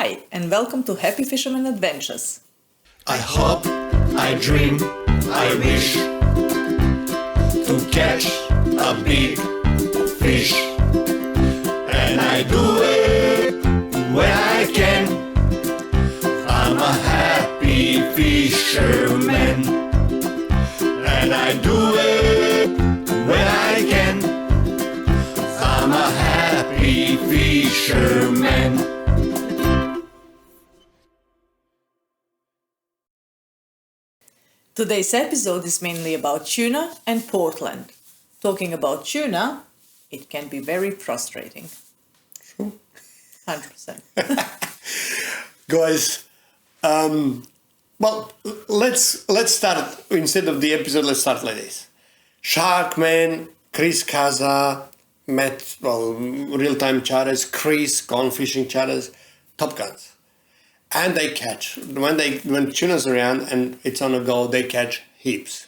Hi, and welcome to Happy Fisherman Adventures. I hope, I dream, I wish to catch a big fish, and I do it when I can. I'm a happy fisherman, and I do it when I can. I'm a happy fisherman. Today's episode is mainly about tuna and Portland. Talking about tuna, it can be very frustrating. True. 100%. Guys, well, let's start, instead of the episode, let's start like this. Sharkman, Chris Kaza, Matt, real-time charters, Chris, gone fishing charters, Top Guns. And they catch. When tuna's around and it's on a go, they catch heaps.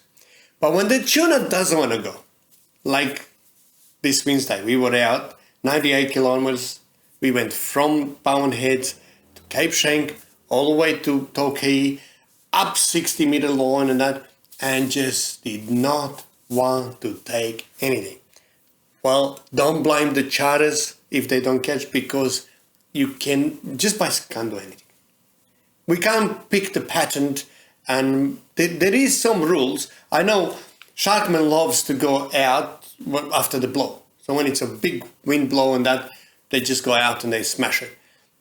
But when the tuna doesn't want to go, like this Wednesday, we were out 98 kilometers. We went from Bowen Head to Cape Schanck, all the way to Torquay, up 60-meter line and that, and just did not want to take anything. Well, don't blame the charters if they don't catch, because you can't do anything. We can't pick the pattern, and there is some rules. I know Sharkman loves to go out after the blow. So when it's a big wind blow and that, they just go out and they smash it.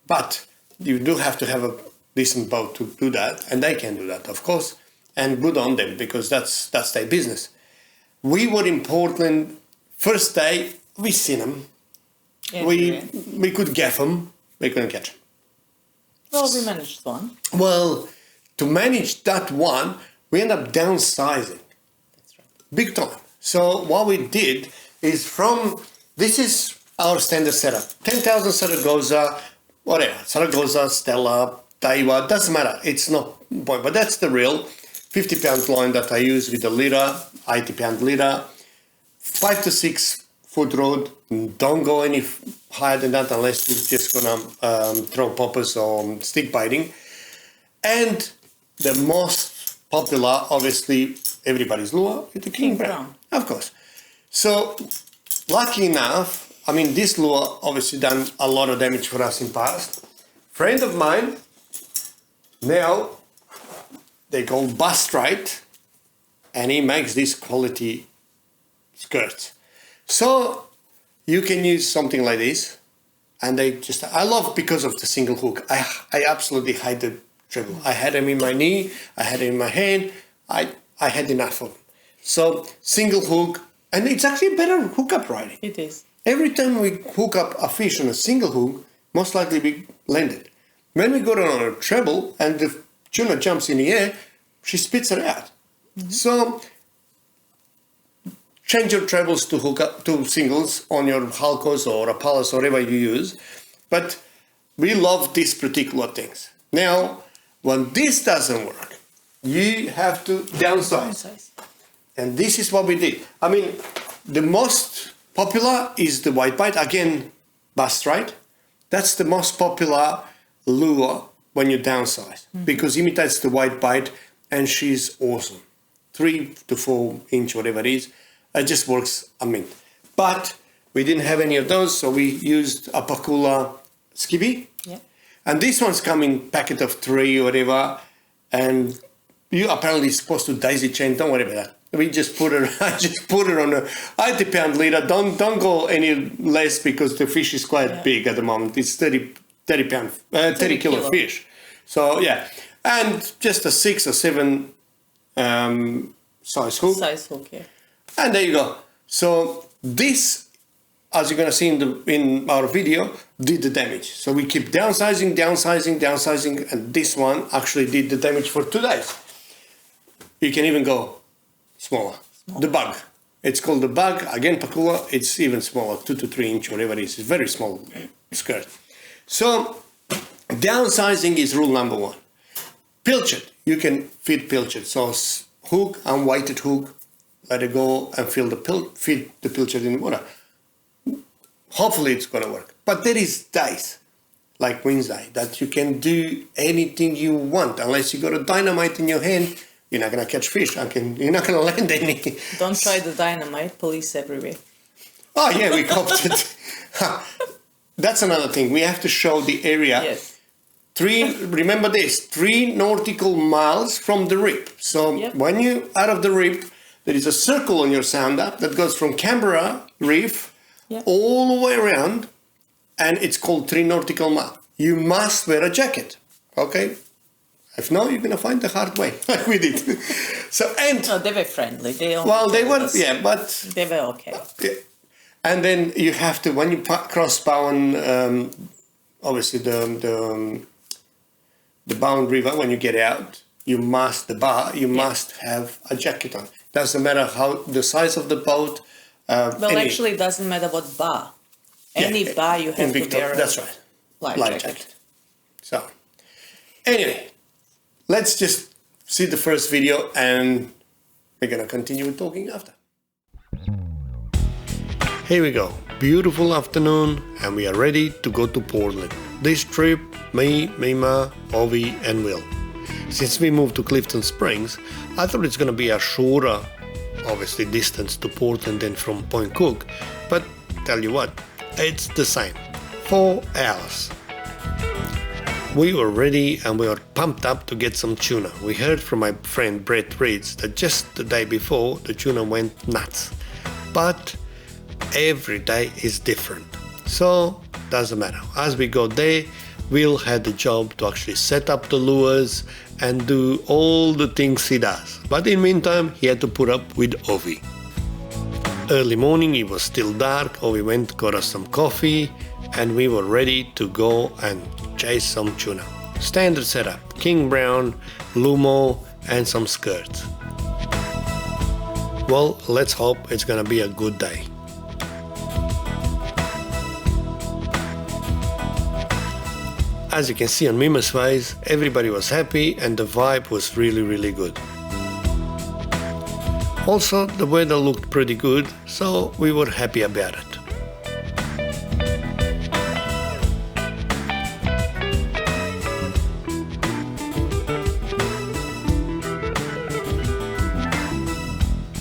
But you do have to have a decent boat to do that, and they can do that, of course, and good on them, because that's their business. We were in Portland, first day, we seen them. Yeah, we could gaff them, we couldn't catch them. Well, we managed one. Well, to manage that one, we end up downsizing. That's right. Big time. So what we did is this is our standard setup. 10,000 Saragossa, whatever. Saragossa, Stella, Daiwa, doesn't matter. It's not point, but that's the real 50-pound line that I use with the leader, 80-pound leader, 5 to 6 foot rod. Don't go any higher than that unless you're just gonna throw poppers or stick biting. And the most popular, obviously, everybody's lure is the King Brown, of course. So, lucky enough, I mean, this lure obviously done a lot of damage for us in past. Friend of mine, now they call Bust Right, and he makes this quality skirts. So you can use something like this, and I love because of the single hook. I absolutely hate the treble. I had them in my knee, I had them in my hand, I had enough of them. So single hook, and it's actually a better hookup riding. It is. Every time we hook up a fish on a single hook, most likely we land it. When we got it on a treble and the tuna jumps in the air, she spits it out. Mm-hmm. So change your trebles to hook up to singles on your Halcos or Apalas or whatever you use. But we love these particular things. Now, when this doesn't work, you have to downsize. And this is what we did. I mean, the most popular is the white bite. Again, Bust Right. That's the most popular lure when you downsize, because it imitates the white bite, and she's awesome. 3 to 4 inch, whatever it is. It just works a mint. But we didn't have any of those, so we used a Pakula skivvy. Yeah. And this one's come in packet of 3 or whatever, and you apparently supposed to daisy chain. Don't worry about that. We just put it. I just put it on a 80-pound leader. Don't go any less, because the fish is quite big at the moment. It's 30 kilo fish. So yeah, and just a 6 or 7 size hook. Size hook, yeah. And there you go. So this, as you're going to see in our video, did the damage. So we keep downsizing, and this one actually did the damage for 2 days. You can even go smaller. The bug. It's called the bug. Again, Pakula, it's even smaller, 2 to 3 inch, whatever it is. It's very small skirt. So downsizing is rule number 1. Pilchard. You can feed pilchard. So hook, unweighted hook, let it go and feed the pilchard in the water. Hopefully it's going to work. But there is days like Wednesday, that you can do anything you want. Unless you got a dynamite in your hand, you're not going to catch fish. You're not going to land any. Don't try the dynamite, police everywhere. Oh, yeah, we copped it. That's another thing. We have to show the area. Yes. Remember this, 3 nautical miles from the rip. So when you out of the rip, there is a circle on your sounder that goes from Canberra Reef all the way around, and it's called 3 nautical miles. You must wear a jacket, okay? If not, you're going to find the hard way, like we did. No, they were friendly. They were, but... They were okay. And then you have to, when you cross Bowen, obviously the Bowen River, when you get out, you must have a jacket on. Doesn't matter how the size of the boat. Actually, it doesn't matter what bar. Any bar you have to wear. That's right. Life jacket. So, anyway, let's just see the first video, and we're gonna continue talking after. Here we go. Beautiful afternoon, and we are ready to go to Portland. This trip, me, Mima, Ovi, and Will. Since we moved to Clifton Springs, I thought it's going to be a shorter, obviously, distance to Portland than from Point Cook, but tell you what, it's the same. 4 hours. We were ready and we were pumped up to get some tuna. We heard from my friend Brett Reeds that just the day before the tuna went nuts. But every day is different. So, doesn't matter. As we got there, Will had the job to actually set up the lures and do all the things he does. But in the meantime, he had to put up with Ovi. Early morning, it was still dark. Ovi went, got us some coffee, and we were ready to go and chase some tuna. Standard setup, king brown, lumo, and some skirts. Well, let's hope it's gonna be a good day. As you can see on Mima's face, everybody was happy and the vibe was really, really good. Also, the weather looked pretty good, so we were happy about it.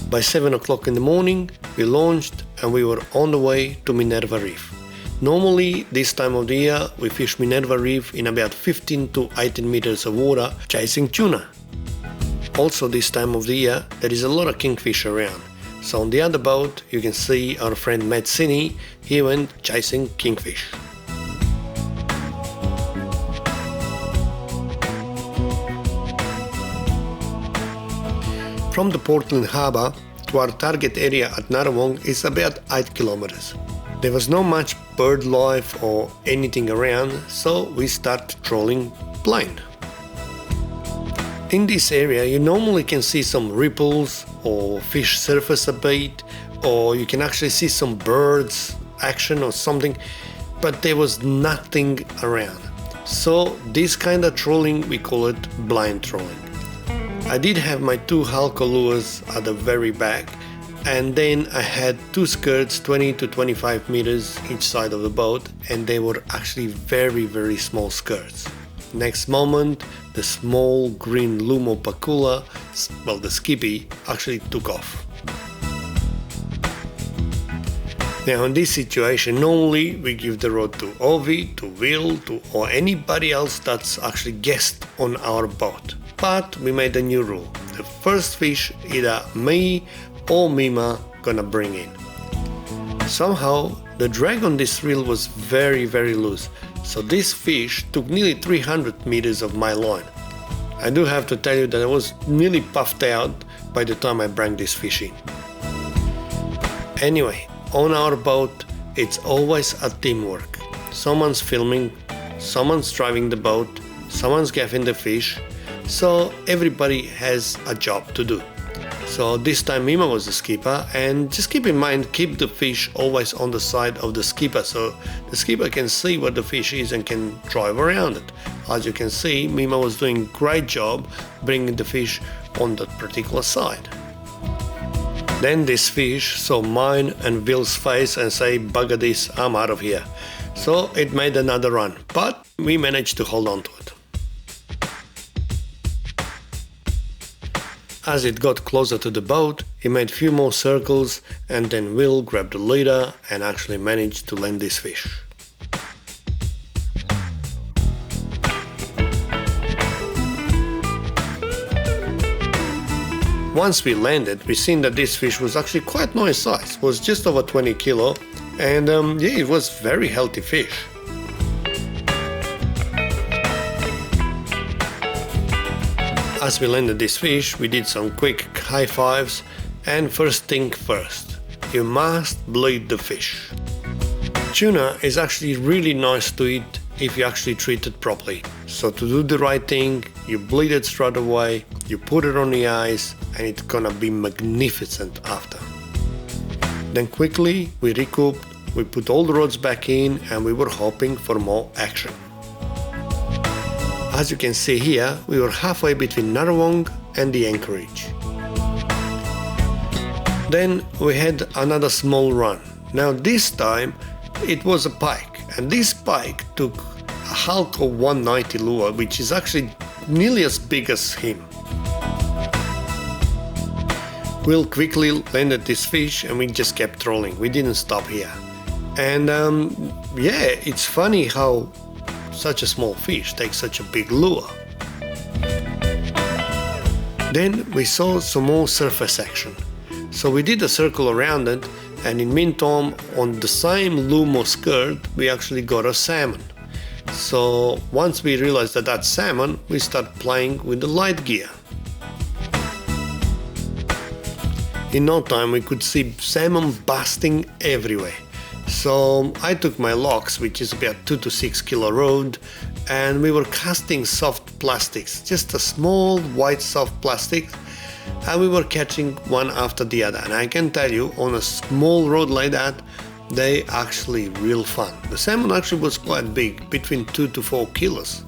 By 7 o'clock in the morning, we launched and we were on the way to Minerva Reef. Normally, this time of the year, we fish Minerva Reef in about 15 to 18 meters of water, chasing tuna. Also, this time of the year, there is a lot of kingfish around. So on the other boat, you can see our friend Matt Sinney, he went chasing kingfish. From the Portland Harbour to our target area at Narrawong is about 8 kilometers. There was not much bird life or anything around, so we started trolling blind. In this area, you normally can see some ripples or fish surface a bit, or you can actually see some birds action or something, but there was nothing around. So this kind of trolling, we call it blind trolling. I did have my 2 Halco lures at the very back, and then I had 2 skirts 20 to 25 meters each side of the boat, and they were actually very, very small skirts. Next moment, the small green Lumo Pacula, well, the skippy, actually took off. Now in this situation, normally we give the rod to Ovi, to Will, or anybody else that's actually guest on our boat. But we made a new rule. The first fish, either me or Mima gonna bring in. Somehow, the drag on this reel was very, very loose. So this fish took nearly 300 meters of my line. I do have to tell you that I was nearly puffed out by the time I brought this fish in. Anyway, on our boat, it's always a teamwork. Someone's filming, someone's driving the boat, someone's gaffing the fish, so everybody has a job to do. So this time Mima was the skipper, and just keep in mind, keep the fish always on the side of the skipper so the skipper can see where the fish is and can drive around it. As you can see, Mima was doing a great job bringing the fish on that particular side. Then this fish saw mine and Will's face and say, "Bugger this, I'm out of here." so it made another run, but we managed to hold on to it. As it got closer to the boat, he made a few more circles, and then Will grabbed the leader and actually managed to land this fish. Once we landed, we seen that this fish was actually quite nice size. It was just over 20 kilo, and yeah, it was very healthy fish. As we landed this fish, we did some quick high fives, and first thing first, you must bleed the fish. Tuna is actually really nice to eat if you actually treat it properly. So to do the right thing, you bleed it straight away, you put it on the ice, and it's gonna be magnificent after. Then quickly we recouped, we put all the rods back in, and we were hoping for more action. As you can see here, we were halfway between Narrawong and the anchorage. Then we had another small run. Now this time it was a pike, and this pike took a Halco 190 lure, which is actually nearly as big as him. Will quickly landed this fish and we just kept trolling, we didn't stop here. And yeah, it's funny how such a small fish takes such a big lure. Then we saw some more surface action. So we did a circle around it, and in meantime, on the same loom or skirt, we actually got a salmon. So once we realized that that's salmon, we start playing with the light gear. In no time we could see salmon busting everywhere. So I took my locks, which is about 2 to 6 kilo rod, and we were casting soft plastics, just a small white soft plastic, and we were catching one after the other. And I can tell you, on a small rod like that, they actually real fun. The salmon actually was quite big, between 2 to 4 kilos.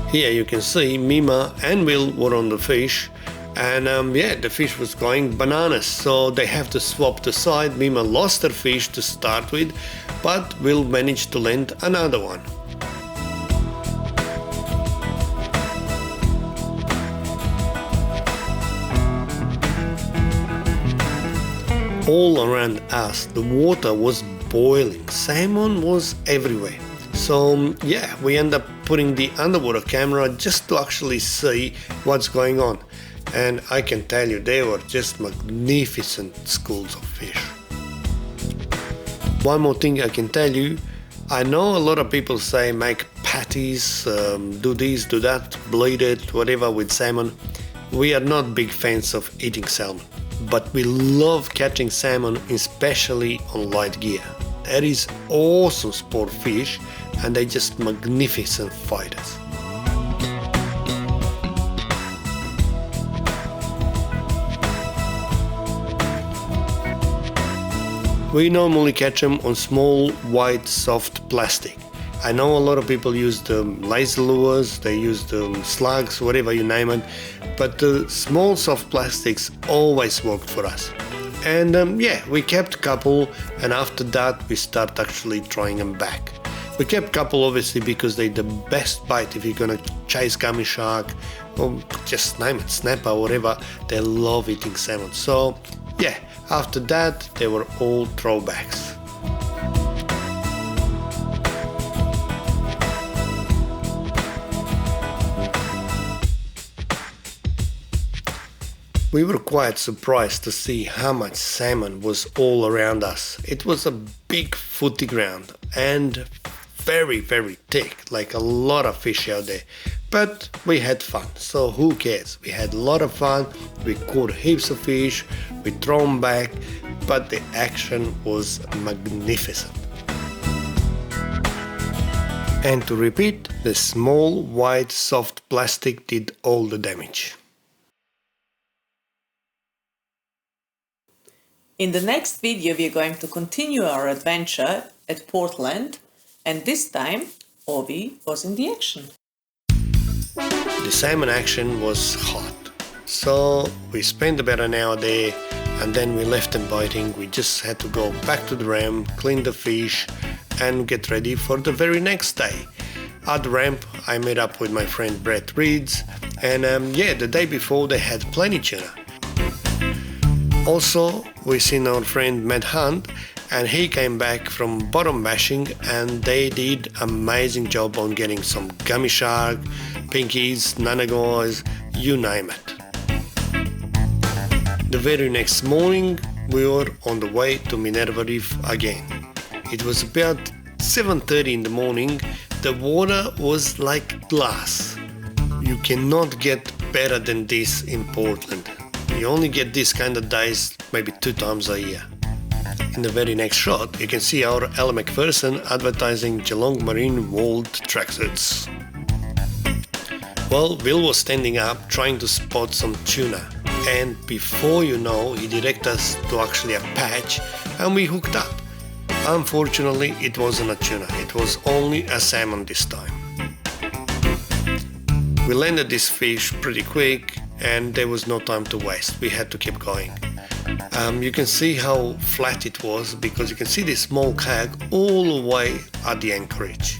Here you can see Mima and Will were on the fish, and yeah, the fish was going bananas, so they have to swap the side. Mima lost her fish to start with, but Will managed to land another one. All around us, the water was boiling. Salmon was everywhere. So yeah, we end up putting the underwater camera just to actually see what's going on. And I can tell you, they were just magnificent schools of fish. One more thing I can tell you, I know a lot of people say make patties, do this, do that, bleed it, whatever with salmon. We are not big fans of eating salmon, but we love catching salmon, especially on light gear. That is awesome sport fish, and they're just magnificent fighters. We normally catch them on small, white, soft plastic. I know a lot of people use the laser lures, they use the slugs, whatever you name it, but the small, soft plastics always worked for us. And yeah, we kept a couple, and after that we start actually trying them back. We kept a couple obviously because they're the best bite if you're gonna chase gummy shark, or just name it, snapper, whatever. They love eating salmon. So yeah, after that they were all throwbacks. We were quite surprised to see how much salmon was all around us. It was a big footy ground and very, very thick, like a lot of fish out there. But we had fun, so who cares? We had a lot of fun, we caught heaps of fish, we throw them back, but the action was magnificent. And to repeat, the small, white, soft plastic did all the damage. In the next video, we are going to continue our adventure at Portland, and this time Ovi was in the action. The salmon action was hot, so we spent about an hour there, and then we left them biting. We just had to go back to the ramp, clean the fish, and get ready for the very next day. At the ramp, I met up with my friend Brett Reeds, and the day before they had plenty tuna. Also, we seen our friend Matt Hunt, and he came back from bottom bashing, and they did amazing job on getting some gummy shark, pinkies, nanagoys, you name it. The very next morning, we were on the way to Minerva Reef again. It was about 7:30 in the morning. The water was like glass. You cannot get better than this in Portland. You only get this kind of days maybe 2 times a year. In the very next shot, you can see our Ella McPherson advertising Geelong Marine World tracksuits. Well, Will was standing up trying to spot some tuna, and before you know, he directed us to actually a patch, and we hooked up. Unfortunately, it wasn't a tuna, it was only a salmon this time. We landed this fish pretty quick, and there was no time to waste. We had to keep going. You can see how flat it was, because you can see this small kayak all the way at the anchorage.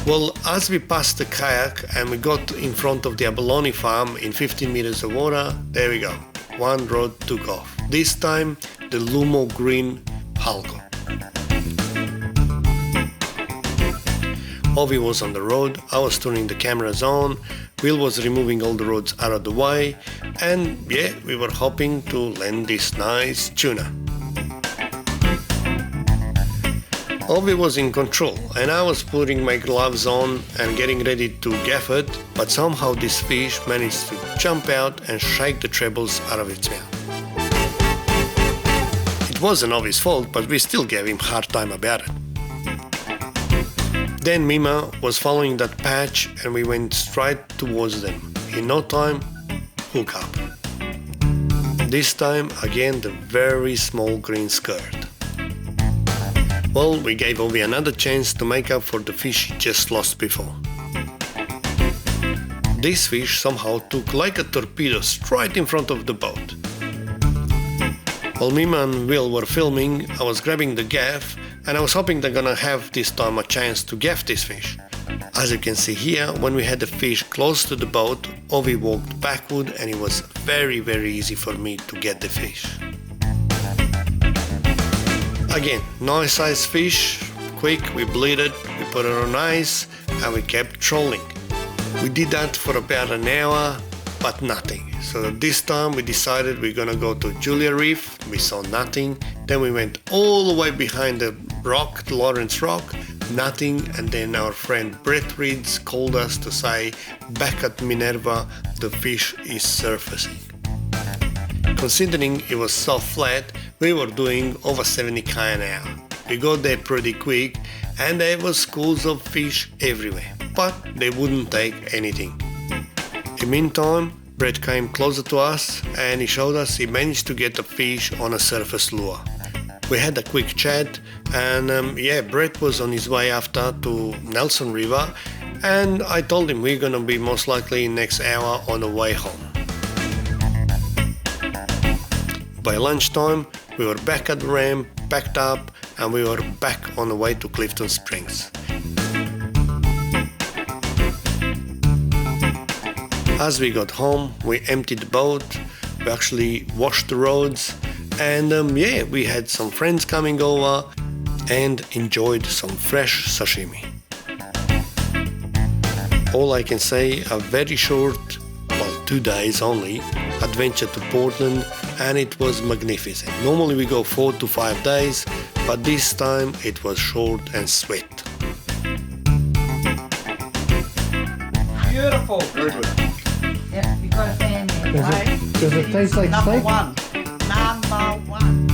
Well, as we passed the kayak and we got in front of the abalone farm in 15 meters of water, there we go. One rod took off. This time, the Lumo Green Halco. Ovi was on the road, I was turning the cameras on, Will was removing all the rods out of the way, and we were hoping to land this nice tuna. Ovi was in control, and I was putting my gloves on and getting ready to gaff it, but somehow this fish managed to jump out and shake the trebles out of its mouth. It wasn't Ovi's fault, but we still gave him a hard time about it. Then Mima was following that patch, and we went straight towards them. In no time, hook up. This time, again, the very small green skirt. Well, we gave Ovi another chance to make up for the fish he just lost before. This fish somehow took like a torpedo straight in front of the boat. While Mima and Will were filming, I was grabbing the gaff, and I was hoping they're gonna have this time a chance to gaff this fish. As you can see here, when we had the fish close to the boat, Ovi walked backward, and it was very easy for me to get the fish. Again, nice size fish, quick, we bleed it, we put it on ice, and we kept trolling. We did that for about an hour, but nothing. So this time we decided we're gonna go to Julia Reef, we saw nothing. Then we went all the way behind the rock, the Lawrence Rock, nothing, and then our friend Brett Reeds called us to say, back at Minerva, the fish is surfacing. Considering it was so flat, we were doing over 70 km an hour. We got there pretty quick, and there was schools of fish everywhere, but they wouldn't take anything. In the meantime, Brett came closer to us, and he showed us he managed to get a fish on a surface lure. We had a quick chat, and Brett was on his way after to Nelson River, and I told him we're gonna be most likely next hour on the way home. By lunchtime, we were back at the ramp, packed up, and we were back on the way to Clifton Springs. As we got home, we emptied the boat, we actually washed the roads, and we had some friends coming over and enjoyed some fresh sashimi. All I can say, a very short, 2 days only, adventure to Portland, and it was magnificent. Normally we go 4 to 5 days, but this time it was short and sweet. Beautiful. Very good. Yeah, you got a fan there, right? Does it taste like Number steak? one. Number one.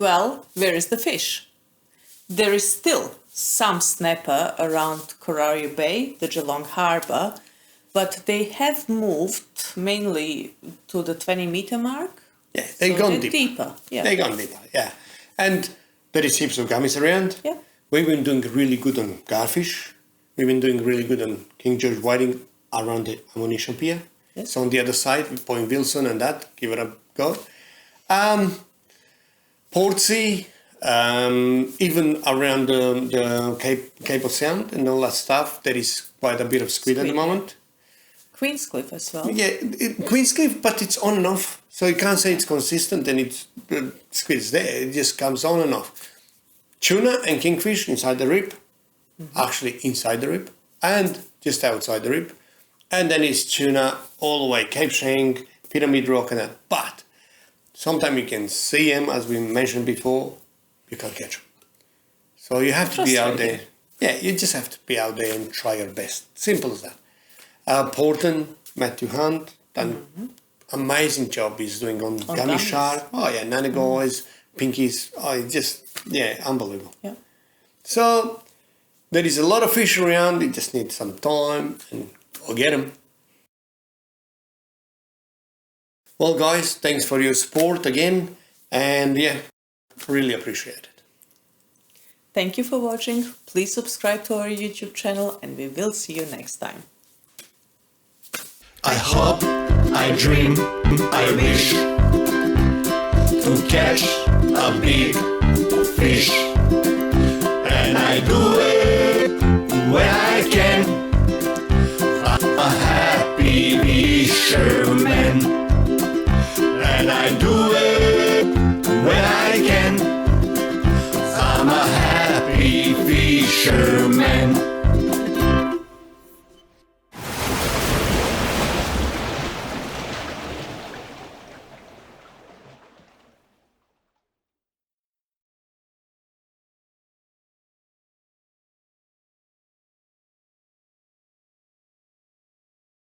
Well, where is the fish? There is still some snapper around Corario Bay, the Geelong Harbour, but they have moved mainly to the 20-metre mark. Yeah, they've So gone they're deeper. Yeah. They've gone deeper, yeah. And there is heaps of gummies around. Yeah. We've been doing really good on garfish. We've been doing really good on King George whiting around the ammunition pier. Yes. So on the other side, with Point Wilson and that, give it a go. Portsea, even around the Cape of Sound and all that stuff, there is quite a bit of squid at the Squid, yeah. moment. Queenscliff as well. Yeah, Queenscliff, but it's on and off. So you can't say it's consistent and it's squid's there. It just comes on and off. Tuna and kingfish inside the rib, actually inside the rib, and just outside the rib. And then it's tuna all the way, Cape Shank, Pyramid Rock and that. But sometimes you can see them, as we mentioned before, you can't catch them. So you have to be out there. Yeah, you just have to be out there and try your best. Simple as that. Porton, Matthew Hunt, done amazing job he's doing on gummy gummies. shark. Oh yeah, nanagoys, pinkies. Oh, unbelievable. Yeah. So there is a lot of fish around. You just need some time and go get them. Well, guys, thanks for your support again, and yeah, really appreciate it. Thank you for watching. Please subscribe to our YouTube channel and we will see you next time. I hope, I dream, I wish to catch a big fish, and I do it when I can. I'm a happy fisherman, and I do it when I can. I'm a happy fisherman.